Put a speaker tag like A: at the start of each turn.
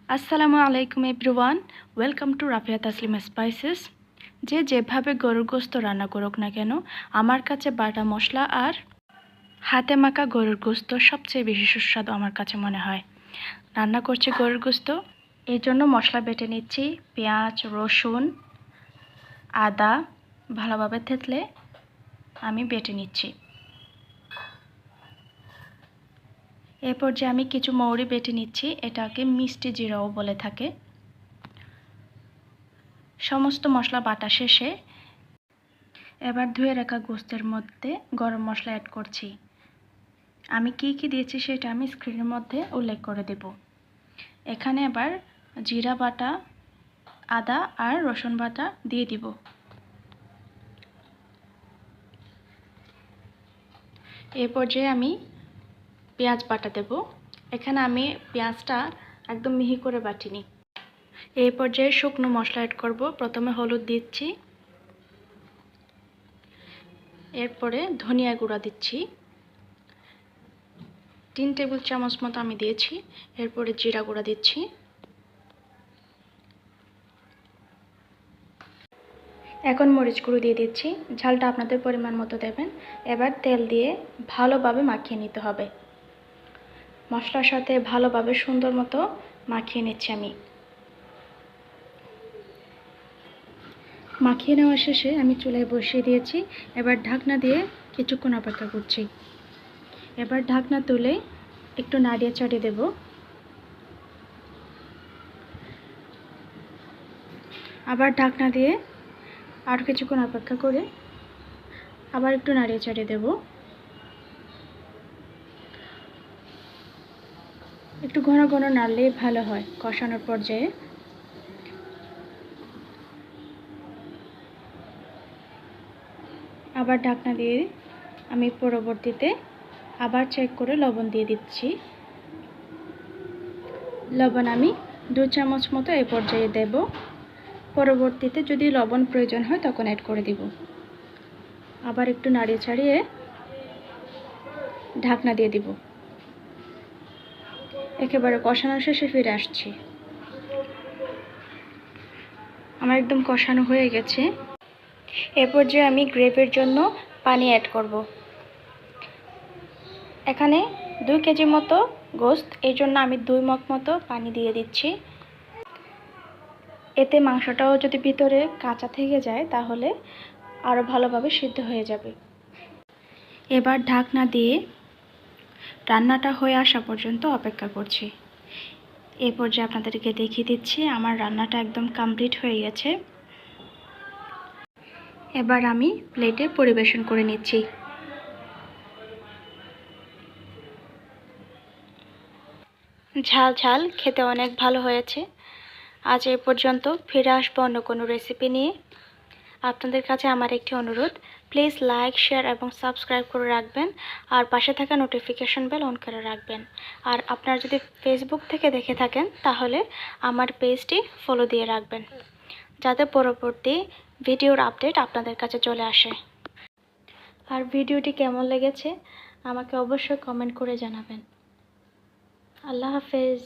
A: আসসালামু আলাইকুম everyone, welcome to Rafia Taslima spices. যে যেভাবে গরুর গোস্ত রান্না করুক না কেন, আমার কাছে বাটা মশলা আর হাতে মাখা গরুর গোস্ত সবচেয়ে বেশি সুস্বাদু আমার কাছে মনে হয়। রান্না করছি গরুর গোস্ত, এই জন্য মশলা বেটে নিচ্ছি। পেঁয়াজ, রসুন, আদা ভালোভাবে থেতলে আমি বেটে নিচ্ছি। এরপর যে আমি কিছু মৌরি বেটে নিচ্ছি, এটাকে মিষ্টি জিরাও বলে থাকে। সমস্ত মশলা বাটা শেষে এবার ধুয়ে রাখা গোস্তের মধ্যে গরম মশলা অ্যাড করছি। আমি কি কি দিয়েছি সেটা আমি স্ক্রিনের মধ্যে উল্লেখ করে দেব। এখানে এবার জিরা বাটা, আদা আর রসুন বাটা দিয়ে দিব। এই পর্যায়ে আমি পেঁয়াজ বাটা দেব। এখানে আমি পেঁয়াজটা একদম মিহি করে বাটিনি। এই পর্যায়ে শুকনো মশলা অ্যাড করব। প্রথমে হলুদ দিচ্ছি, এরপরে ধনিয়া গুঁড়া দিচ্ছি 3 টেবিল চামচ মতো আমি দিয়েছি। এরপরে জিরা গুঁড়া দিচ্ছি, এখন মরিচ গুঁড়ো দিয়ে দিচ্ছি। ঝালটা আপনাদের পরিমাণ মতো দেবেন। এবার তেল দিয়ে ভালোভাবে মাখিয়ে নিতে হবে। মশলার সাথে ভালোভাবে সুন্দর মতো মাখিয়ে নিচ্ছি আমি। মাখিয়ে নেওয়া শেষে আমি চুলায় বসিয়ে দিয়েছি। এবার ঢাকনা দিয়ে কিছুক্ষণ অপেক্ষা করছি। এবার ঢাকনা তুলে একটু নাড়িয়ে চাড়িয়ে দেব। আবার ঢাকনা দিয়ে আর কিছুক্ষণ অপেক্ষা করে আবার একটু নাড়িয়ে চাড়িয়ে দেব। একটু ঘন ঘন নাড়লেই ভালো হয় কষানোর পর্যায়ে। আবার ঢাকনা দিয়ে আমি পরবর্তীতে আবার চেক করে লবণ দিয়ে দিচ্ছি। লবণ আমি 2 চামচ মতো এই পর্যায়ে দেব। পরবর্তীতে যদি লবণ প্রয়োজন হয় তখন অ্যাড করে দিব। আবার একটু নাড়িয়ে ছাড়িয়ে ঢাকনা দিয়ে দিব। একেবারে কষানো শেষে ফিরে আসছি। আমার একদম কষানো হয়ে গেছে। এ পর্যায়ে আমি গ্রেভির জন্য পানি অ্যাড করব। এখানে 2 কেজি মতো গোস্ত, এই জন্য আমি 2 মগ মতো পানি দিয়ে দিচ্ছি। এতে মাংসটাও যদি ভিতরে কাঁচা থেকে যায় তাহলে আরও ভালোভাবে সিদ্ধ হয়ে যাবে। এবার ঢাকনা দিয়ে রান্নাটা হয়ে আসা পর্যন্ত অপেক্ষা করছি। এই পর্যায়ে আপনাদেরকে দেখিয়ে দিচ্ছি আমার রান্নাটা একদম কমপ্লিট হয়ে গেছে। এবার আমি প্লেটে পরিবেশন করে নিচ্ছি। ঝাল ঝাল খেতে অনেক ভালো হয়েছে। আজ এই পর্যন্ত, ফিরে আসবো অন্য কোনো রেসিপি নিয়ে। আপনাদের কাছে আমার একটি অনুরোধ, প্লিজ লাইক, শেয়ার এবং সাবস্ক্রাইব করে রাখবেন। আর পাশে থাকা নোটিফিকেশন বেল অন করে রাখবেন। আর আপনারা যদি ফেসবুক থেকে দেখে থাকেন তাহলে আমার পেজটি ফলো দিয়ে রাখবেন, যাতে পরবর্তী ভিডিওর আপডেট আপনাদের কাছে চলে আসে। আর ভিডিওটি কেমন লেগেছে আমাকে অবশ্যই কমেন্ট করে জানাবেন। আল্লাহ হাফেজ।